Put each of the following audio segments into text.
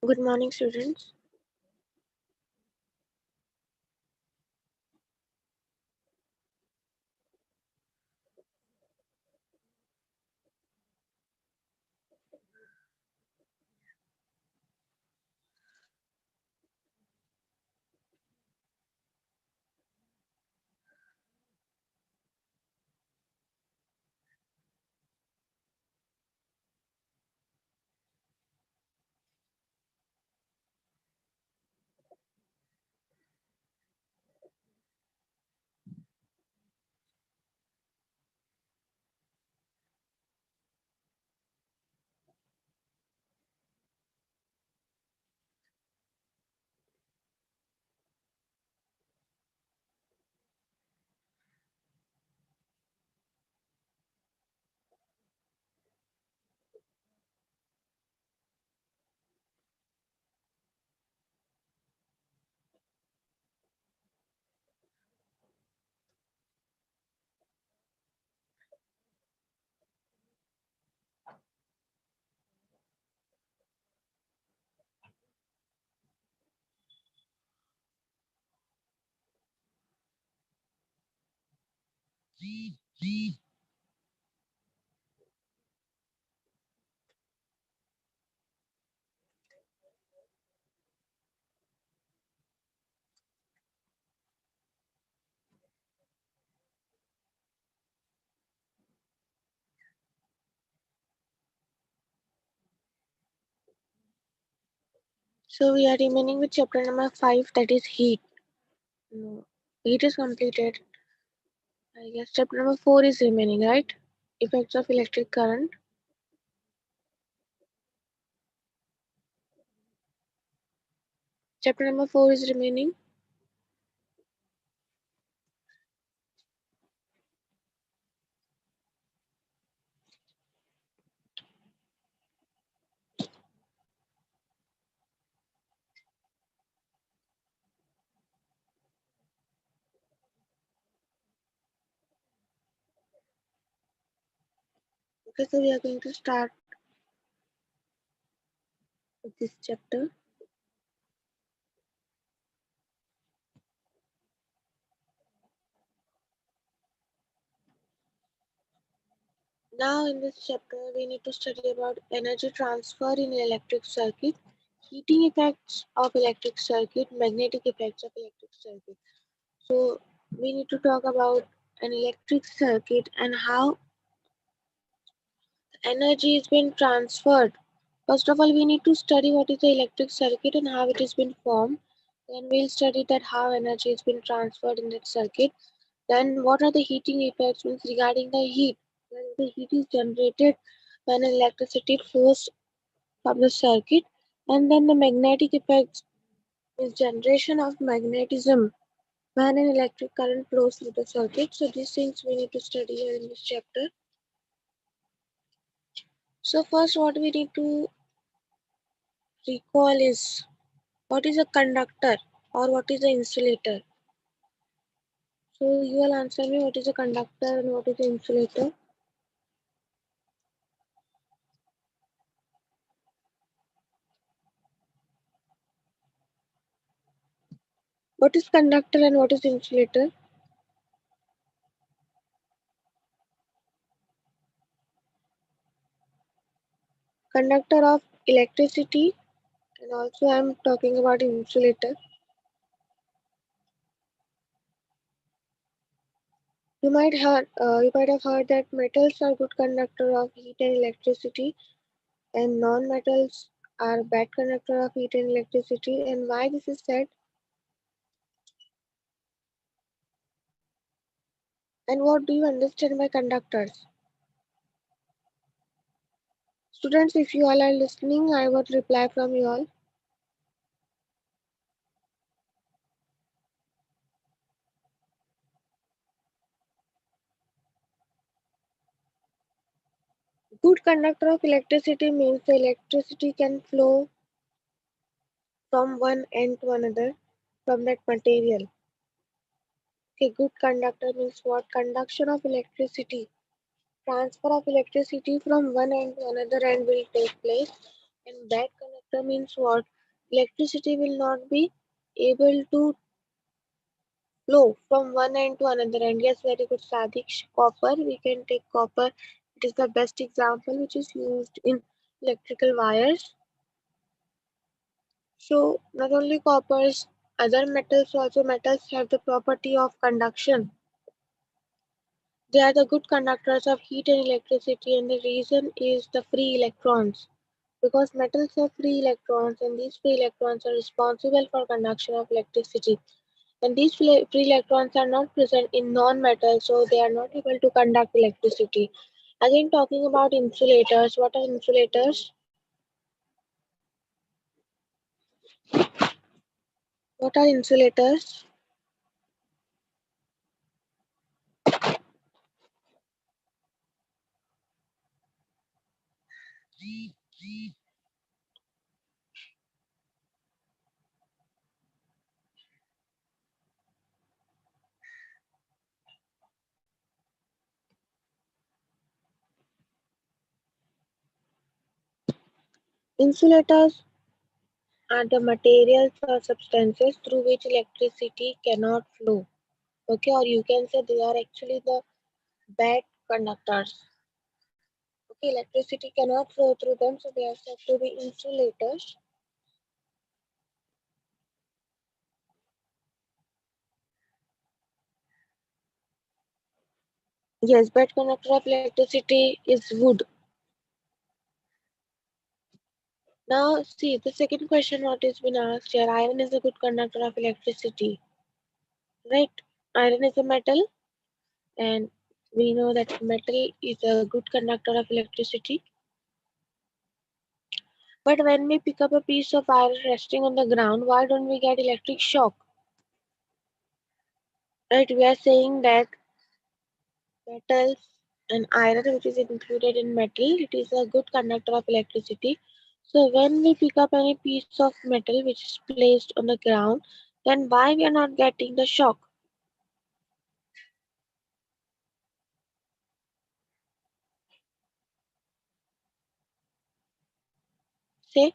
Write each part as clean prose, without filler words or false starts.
Good morning, students. So we are remaining with chapter number 5, that is heat. No, heat is completed. I guess chapter number 4 is remaining, right? Effects of electric current. Chapter number 4 is remaining. Okay, so we are going to start with this chapter. Now in this chapter we need to study about energy transfer in electric circuit, heating effects of electric circuit, magnetic effects of electric circuit. So we need to talk about an electric circuit and how energy is being transferred. First of all, we need to study what is the electric circuit and how it has been formed. Then we'll study that how energy has been transferred in that circuit. Then what are the heating effects means regarding the heat. When the heat is generated when electricity flows from the circuit, and then the magnetic effects is generation of magnetism when an electric current flows through the circuit. So these things we need to study here in this chapter. So first what we need to recall is what is a conductor or what is the insulator? So you will answer me what is a conductor and what is the insulator. What is conductor and what is insulator? Conductor of electricity, and also I am talking about insulator. You might have heard that metals are good conductor of heat and electricity, and non-metals are bad conductor of heat and electricity. And why this is said? And what do you understand by conductors? Students, if you all are listening, I would reply from you all. Good conductor of electricity means the electricity can flow from one end to another from that material. Okay, good conductor means what? Conduction of electricity. Transfer of electricity from one end to another end will take place. And bad conductor means what? electricity will not be able to flow from one end to another end. Yes, very good, Sadiq. Copper, we can take copper. It is the best example which is used in electrical wires. So, not only coppers, other metals also metals have the property of conduction. They are the good conductors of heat and electricity, and the reason is the free electrons. Because metals have free electrons, and these free electrons are responsible for conduction of electricity. And these free electrons are not present in non-metals, so they are not able to conduct electricity. Again, talking about insulators. What are insulators? What are insulators? Insulators are the materials or substances through which electricity cannot flow. Okay, or you can say they are actually the bad conductors. Okay, electricity cannot flow through them, so they are said to be insulators. Yes, bad conductor of electricity is wood. Now, see the second question what is been asked here. Iron is a good conductor of electricity, right? Iron is a metal, and we know that metal is a good conductor of electricity. But when we pick up a piece of iron resting on the ground, why don't we get electric shock? Right? We are saying that metals and iron, which is included in metal, it is a good conductor of electricity. So when we pick up any piece of metal which is placed on the ground, then why we are not getting the shock? Say,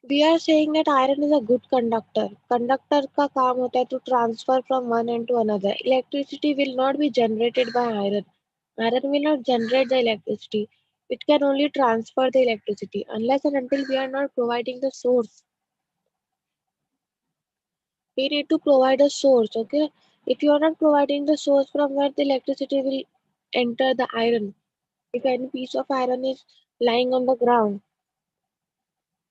we are saying that iron is a good conductor. Conductor का काम होता है to transfer from one end to another. Electricity will not be generated by iron. Iron will not generate the electricity. It can only transfer the electricity unless and until we are not providing the source. We need to provide a source, okay? If you are not providing the source from where the electricity will enter the iron, if any piece of iron is lying on the ground,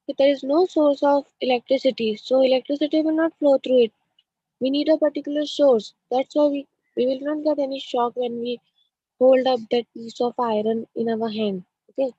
if there is no source of electricity, so electricity will not flow through it. We need a particular source. That's why we will not get any shock when we hold up that piece of iron in our hand. Okay.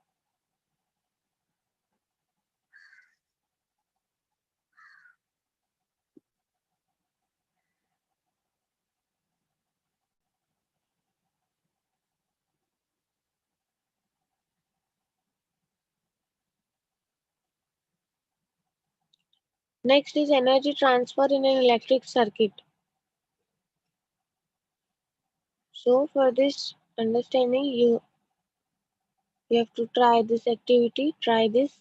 Next is energy transfer in an electric circuit. So for this understanding, you have to try this activity, try this.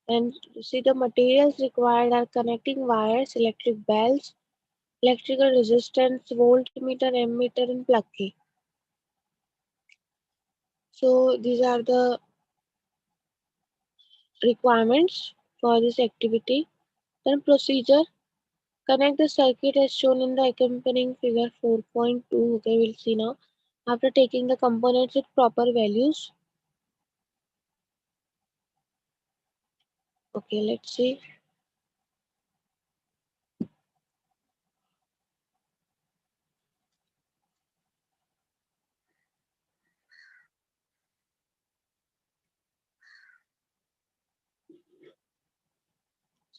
And you see the materials required are connecting wires, electric bells, electrical resistance, voltmeter, ammeter, and plug key. So these are the requirements for this activity. Then procedure. Connect the circuit as shown in the accompanying figure 4.2. Okay, we'll see now. After taking the components with proper values. Okay, let's see.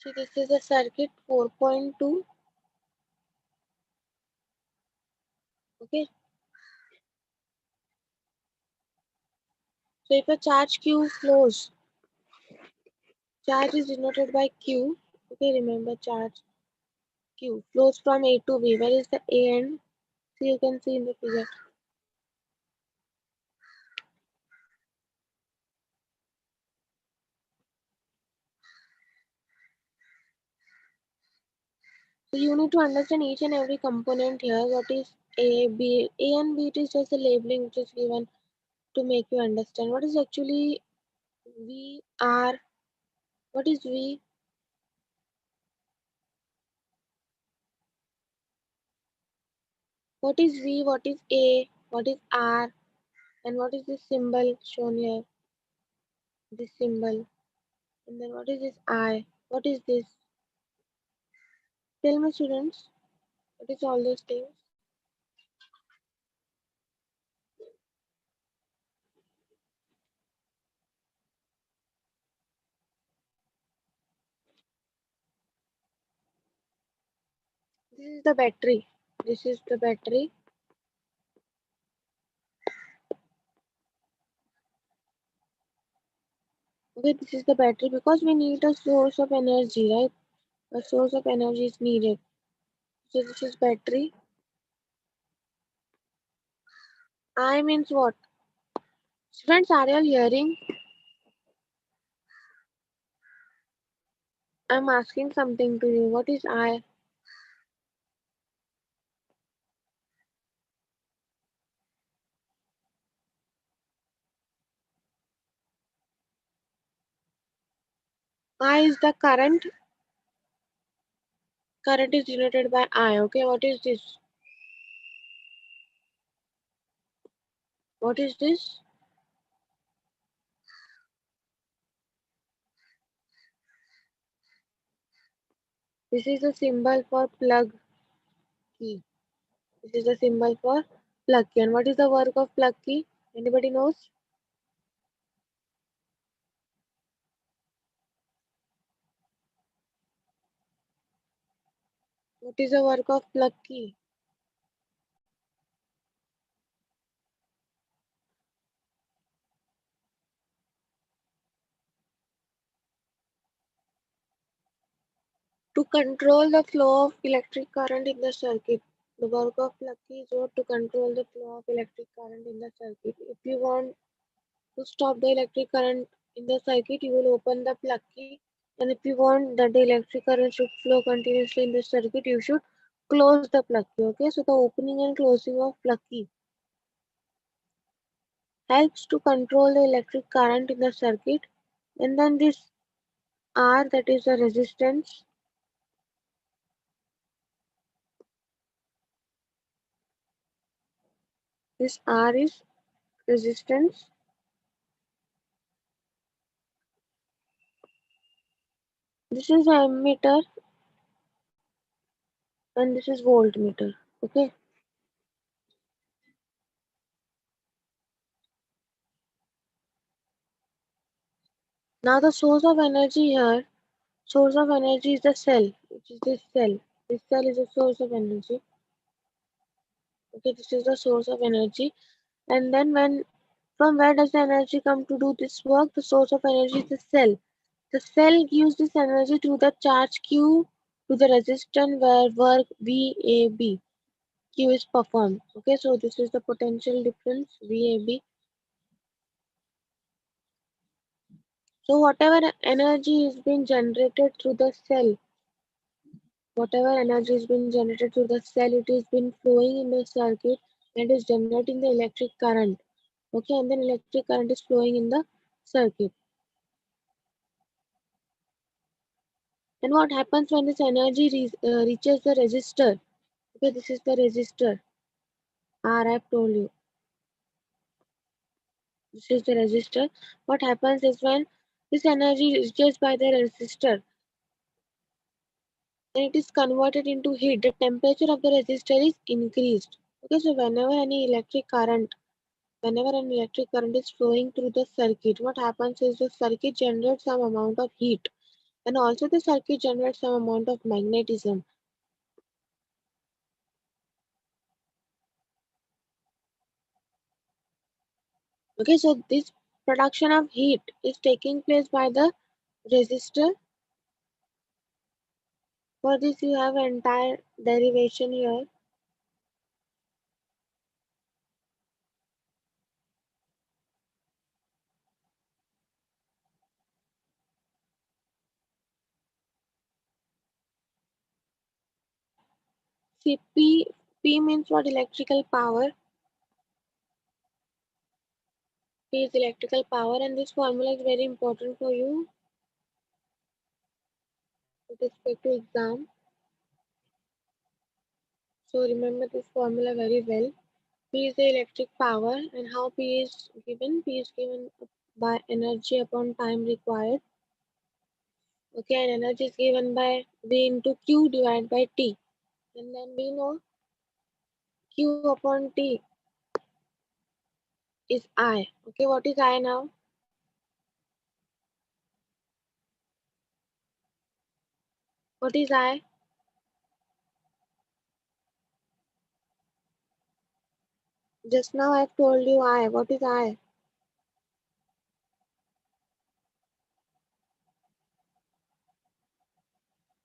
So this is the circuit 4.2. Okay. So if a charge Q flows, charge is denoted by Q. Okay, remember charge Q flows from A to B. Where is the A end? So you can see in the figure. So you need to understand each and every component here. What is A, B, A and B, it is just the labeling which is given to make you understand. What is actually V, R? What is V? What is V? What is A? What is R? And what is this symbol shown here? This symbol. And then what is this I? What is this? Tell me, students, what is all those things? This is the battery. This is the battery. Okay, this is the battery because we need a source of energy, right? A source of energy is needed. So this is battery. I means what? Students, are you all hearing? I'm asking something to you. What is I? I is the current. Current is generated by I. Okay, what is this? What is this? This is the symbol for plug key. This is the symbol for plug key. And what is the work of plug key? Anybody knows? What is the work of plug key? To control the flow of electric current in the circuit. The work of plug key is what to control the flow of electric current in the circuit. If you want to stop the electric current in the circuit, you will open the plug key. And if you want that the electric current should flow continuously in the circuit, you should close the plug key. Okay, so the opening and closing of plug key helps to control the electric current in the circuit. And then this R, that is the resistance. This R is resistance. This is the ammeter and this is voltmeter. Okay. Now the source of energy here, source of energy is the cell, which is this cell. This cell is a source of energy. Okay, this is the source of energy. And then when from where does the energy come to do this work? The source of energy is the cell. The cell gives this energy to the charge Q to the resistor where work VAB Q is performed. Okay, so this is the potential difference VAB. So whatever energy is being generated through the cell, whatever energy is being generated through the cell, it is been flowing in the circuit and is generating the electric current. Okay, and then electric current is flowing in the circuit. And what happens when this energy reaches the resistor? Okay, this is the resistor. R, I've told you. This is the resistor. What happens is when this energy reaches by the resistor, then it is converted into heat. The temperature of the resistor is increased. Okay, so whenever an electric current is flowing through the circuit, what happens is the circuit generates some amount of heat, and also the circuit generates some amount of magnetism. Okay, so this production of heat is taking place by the resistor. For this, you have entire derivation here. See, P means what? Electrical power. P is electrical power, and this formula is very important for you with respect to exam. So remember this formula very well. P is the electric power, and how P is given? P is given by energy upon time required. Okay, and energy is given by V into Q divided by T. And then we know Q upon T is I. Okay, what is I now? What is I? Just now I've told you I. What is I?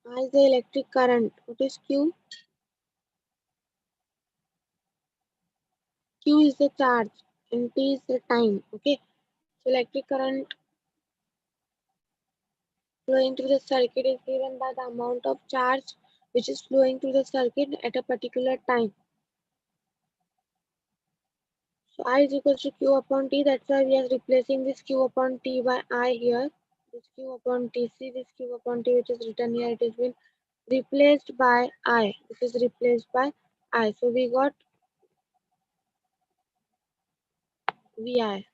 I is the electric current. What is Q? Q is the charge and T is the time. Okay, so electric current flowing through the circuit is given by the amount of charge which is flowing through the circuit at a particular time. So I is equals to Q upon T. That's why we are replacing this Q upon T by I here. This Q upon T. See this Q upon T which is written here. It has been replaced by I. This is replaced by I. So we got VI.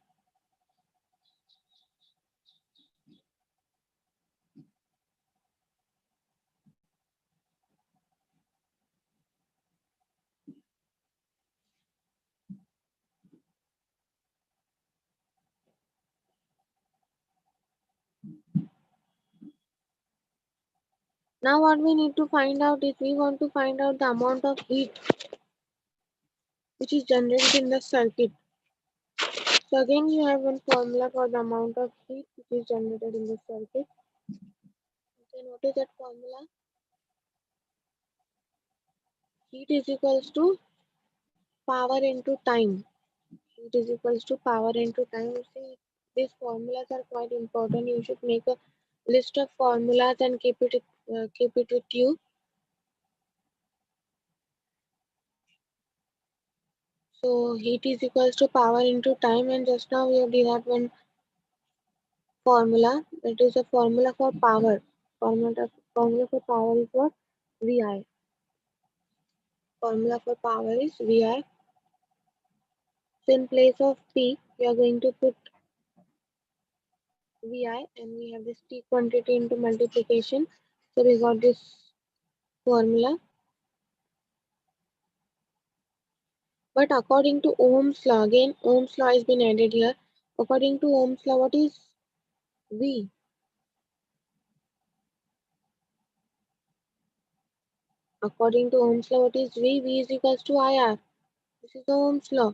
Now what we need to find out is we want to find out the amount of heat which is generated in the circuit. So again you have one formula for the amount of heat which is generated in the circuit. Then what is that formula? Heat is equals to power into time. Heat is equals to power into time. You see, these formulas are quite important. You should make a list of formulas and keep it with you. So heat is equals to power into time, and just now we have derived one formula. That is a formula for power. Formula for power is what? VI. Formula for power is VI. So in place of P, we are going to put VI, and we have this T quantity into multiplication. So we got this formula. But according to Ohm's law, again Ohm's law has been added here. According to Ohm's law, what is V? According to Ohm's law, what is V? V is equals to IR. This is Ohm's law.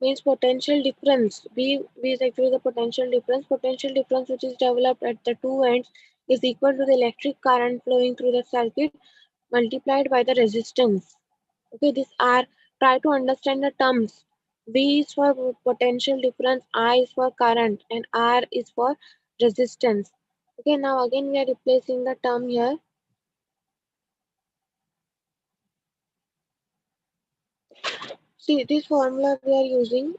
Means potential difference. V is actually the potential difference. Potential difference which is developed at the two ends is equal to the electric current flowing through the circuit multiplied by the resistance. Okay, this R, try to understand the terms. V is for potential difference, I is for current, and R is for resistance. Okay, now again we are replacing the term here. See, this formula we are using,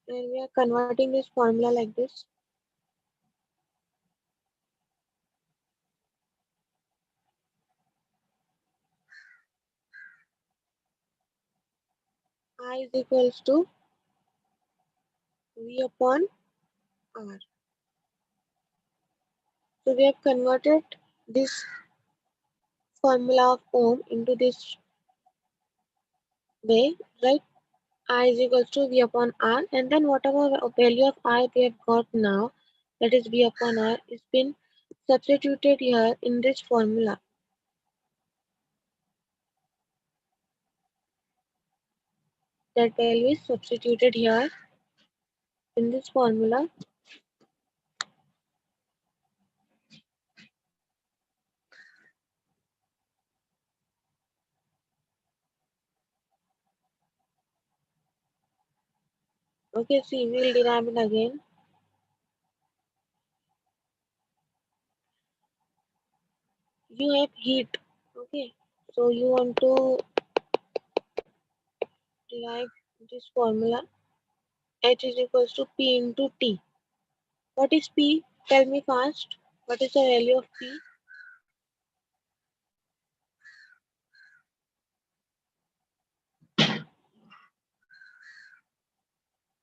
and we are converting this formula like this. I is equals to V upon R. So we have converted this formula of Ohm into this way, right? I is equals to V upon R, and then whatever value of I we have got now, that is V upon R, is been substituted here in this formula. That value is substituted here in this formula. Okay, see, we will derive it again. you have heat. Okay, so you want to derive this formula. H is equals to P into T. What is P? Tell me fast. What is the value of P?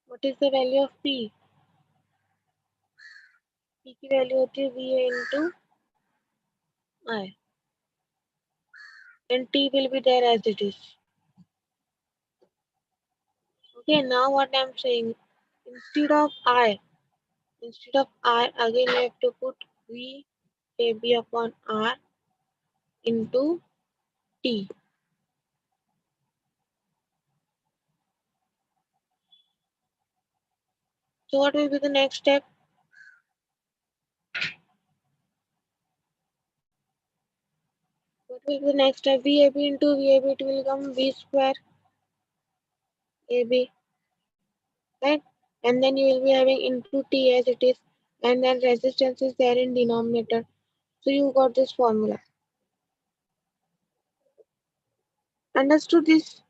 What is the value of P? P की value होती है V into I, and T will be there as it is. Okay, now what I'm saying, instead of I, again you have to put V AB upon R into T. So what will be the next step? What will be the next step? VAB into VAB, it will come V square AB, right? And then you will be having into T as it is, and then resistance is there in denominator. So you got this formula. Understood this?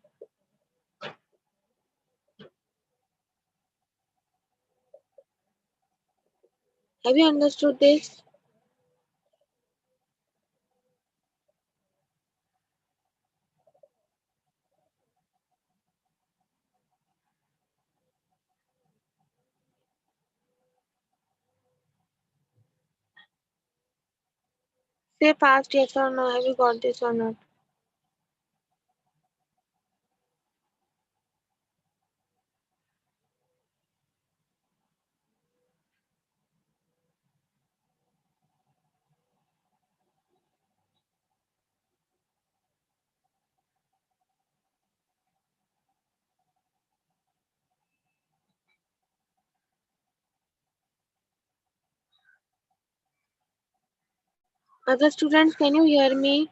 Have you understood this? Say fast yes or no. Have you got this or not? Other students, can you hear me?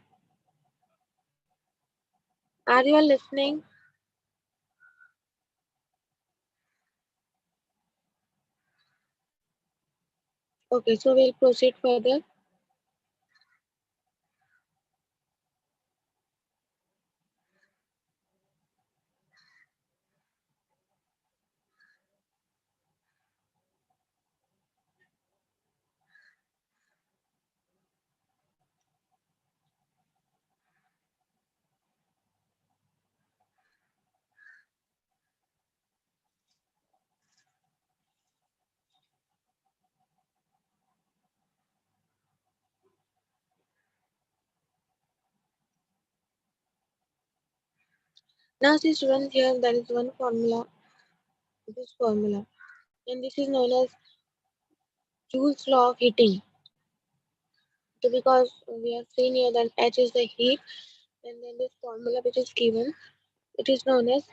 Are you all listening? Okay, so we'll proceed further. Now see students, here there is one formula, this formula, and this is known as Joule's law of heating. So because we have seen here that H is the heat, and then this formula which is given, it is known as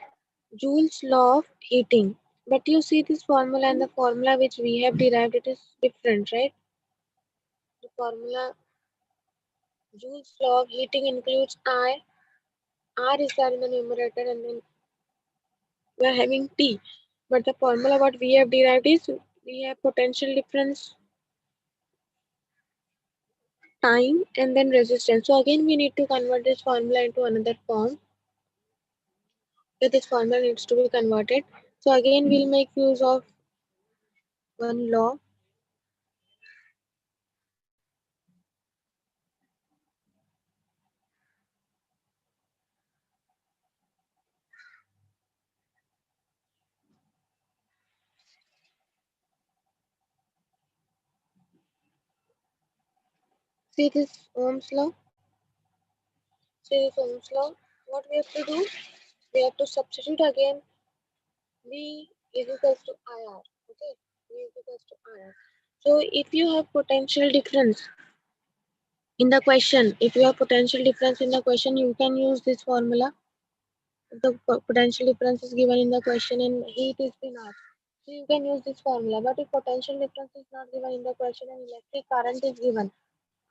Joule's law of heating. But you see this formula and the formula which we have derived, it is different, right? The formula Joule's law of heating includes I, R is there in the numerator, and then we are having T. But the formula what we have derived is we have potential difference, time, and then resistance. So again we need to convert this formula into another form. So this formula needs to be converted. So again we'll make use of one law. See this Ohm's law. See this Ohm's law. What we have to do? We have to substitute again V is equals to IR. Okay, V is equals to IR. So if you have potential difference in the question, if you have potential difference in the question, you can use this formula. The potential difference is given in the question and heat is been asked. So you can use this formula. But if potential difference is not given in the question and electric current is given,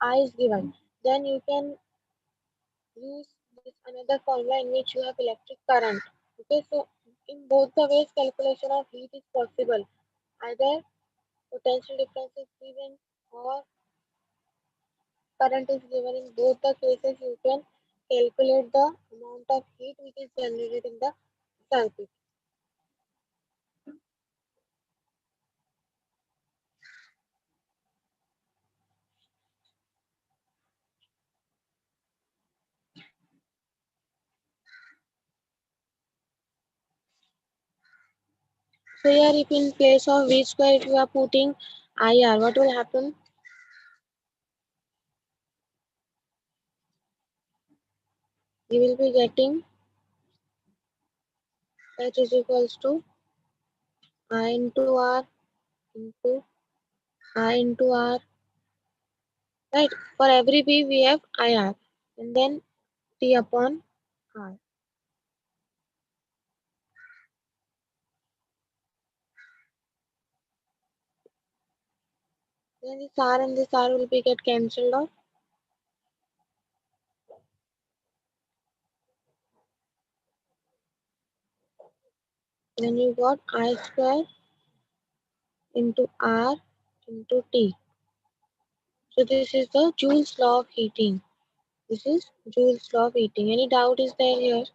I is given, then you can use this another formula in which you have electric current. Okay, so in both the ways calculation of heat is possible. Either potential difference is given or current is given in both the cases, you can calculate the amount of heat which is generated in the circuit. So here if in place of V square if you are putting IR, what will happen? You will be getting H is equals to I into R into I into R, right? For every B we have IR and then T upon R. Then this R and this R will be get cancelled off. Then you got I square into R into T. So this is the Joule's law of heating. This is Joule's law of heating. Any doubt is there here?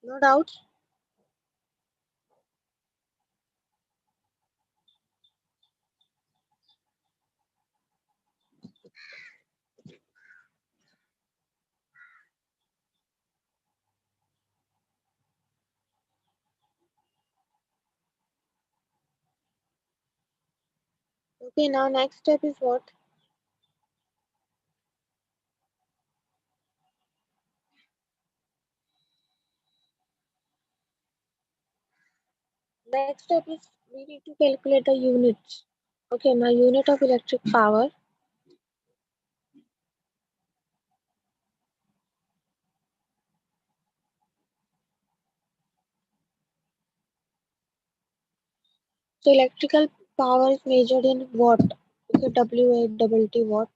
No doubts? Okay, now next step is what? Next step is we need to calculate the units. Okay, now unit of electric power. So electrical power is measured in watt. Okay, W8 watt.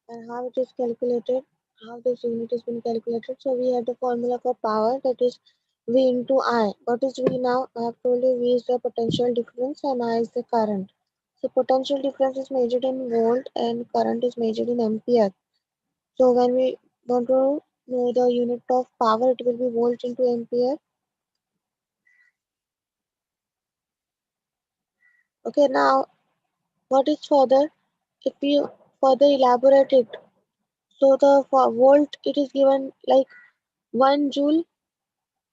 And how it is calculated? How this unit has been calculated? So we have the formula for power, that is V into I. What is V now? I have told you V is the potential difference and I is the current. So potential difference is measured in volt and current is measured in ampere. So when we want to know the unit of power, it will be volt into ampere. Okay, now what is further? If we further elaborate it, so the for volt it is given like 1 joule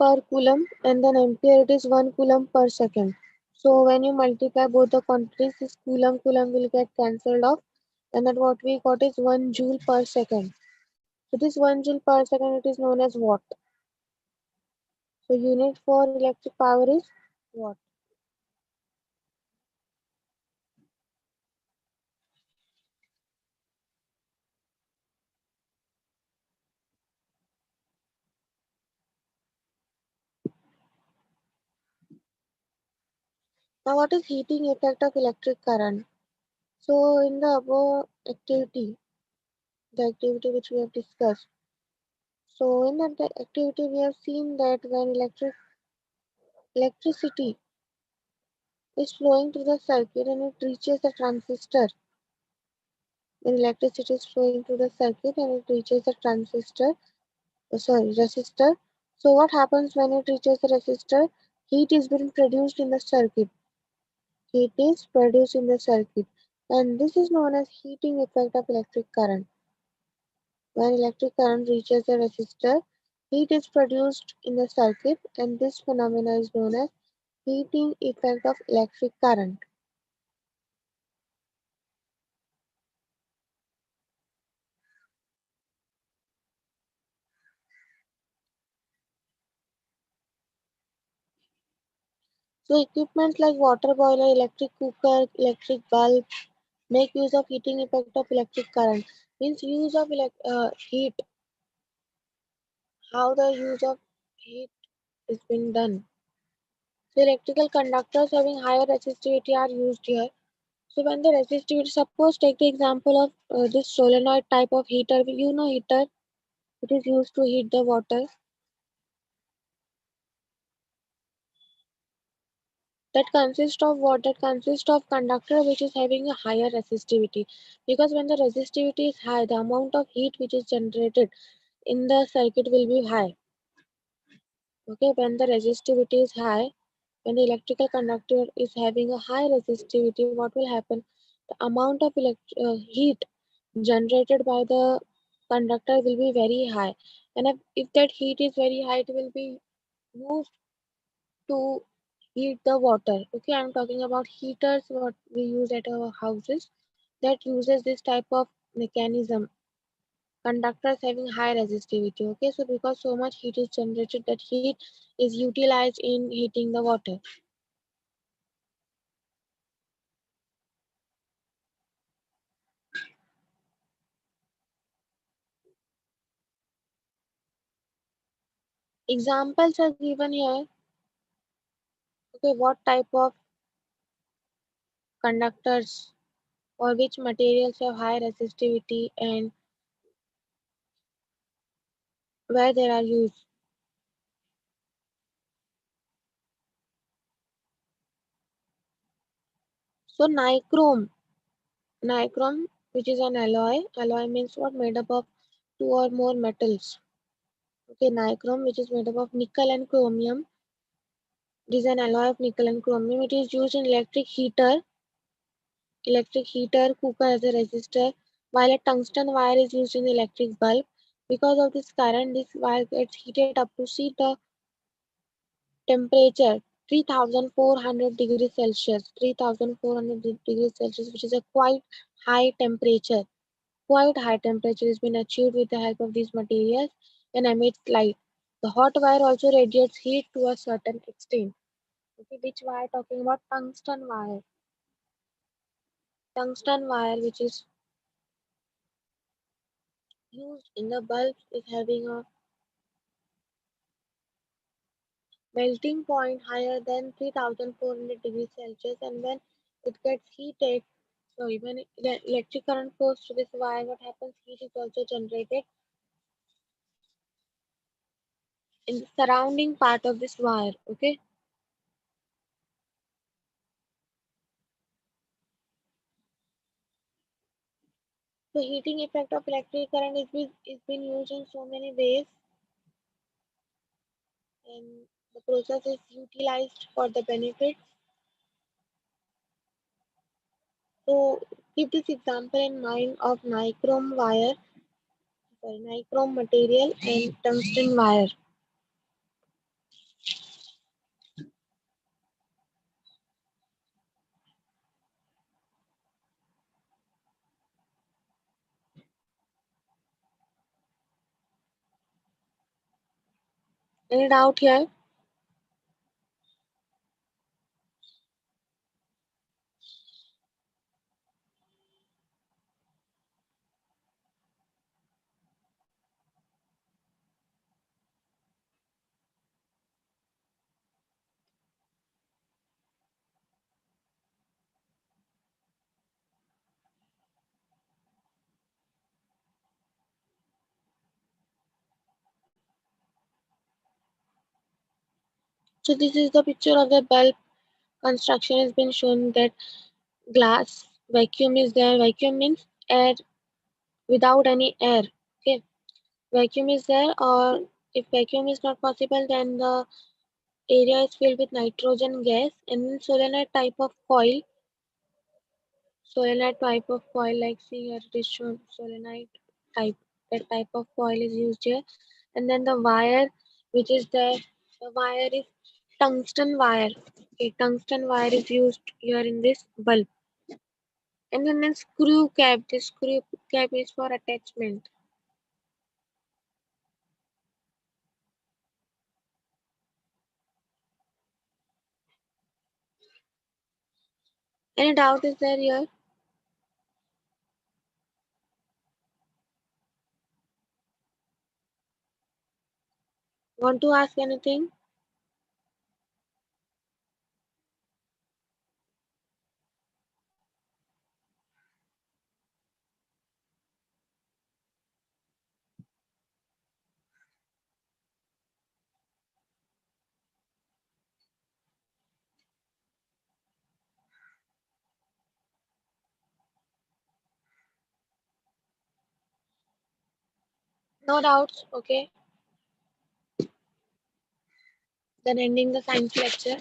per coulomb and then ampere it is 1 coulomb per second. So when you multiply both the quantities, this coulomb will get cancelled off and then what we got is 1 joule per second. So this 1 joule per second it is known as watt. So unit for electric power is watt. Now what is heating effect of electric current? So in the above activity, the activity which we have discussed. So in that activity we have seen that when electricity is flowing through the circuit and it reaches the transistor. When electricity is flowing through the circuit and it reaches the resistor. So what happens when it reaches the resistor? Heat is being produced in the circuit. Heat is produced in the circuit. And this is known as heating effect of electric current. When electric current reaches the resistor, heat is produced in the circuit and this phenomena is known as heating effect of electric current. So equipment like water boiler, electric cooker, electric bulb make use of heating effect of electric current. Means use of heat. How the use of heat? is being done. So electrical conductors having higher resistivity are used here. So when the resistivity, suppose take the example of this solenoid type of heater. You know heater, it is used to heat the water. That consists of what? That consists of conductor which is having a higher resistivity. Because when the resistivity is high, the amount of heat which is generated in the circuit will be high. Okay, when the resistivity is high, when the electrical conductor is having a high resistivity, what will happen? The amount of heat generated by the conductor will be very high. And if that heat is very high, it will be used to heat the water. Okay, I'm talking about heaters, what we use at our houses that uses this type of mechanism. Conductors having high resistivity. Okay, so because so much heat is generated, that heat is utilized in heating the water. Examples are given here. Okay, what type of conductors or which materials have high resistivity and where they are used. So nichrome, which is an alloy. Alloy means what? Made up of two or more metals. Okay, nichrome, which is made up of nickel and chromium. It is an alloy of nickel and chromium. It is used in electric heater, cooker as a resistor, while a tungsten wire is used in the electric bulb. Because of this current, this wire gets heated up to see the temperature 3400 degrees Celsius, 3400 degrees Celsius, which is a quite high temperature. Quite high temperature has been achieved with the help of these materials and emits light. The hot wire also radiates heat to a certain extent. Okay, which wire talking about? Tungsten wire. Tungsten wire, which is used in the bulbs, is having a melting point higher than 3400 degrees Celsius, and when it gets heated, so when the electric current flows through this wire, what happens? Heat is also generated in the surrounding part of this wire. Okay, the heating effect of electric current is been used in so many ways, and the process is utilized for the benefit. So keep this example in mind of nichrome material and tungsten wire. Any doubt here? So this is the picture of the bulb construction has been shown that glass vacuum is there. Vacuum means air without any air. Okay, vacuum is there, or if vacuum is not possible, then the area is filled with nitrogen gas, and then solenoid type of coil, like see here it is shown solenoid type. That type of coil is used here, and then the wire which is there, the wire is tungsten wire. Okay, tungsten wire is used here in this bulb. And then the screw cap. The screw cap is for attachment. Any doubt is there here? Want to ask anything? No doubts, okay. Then ending the science lecture.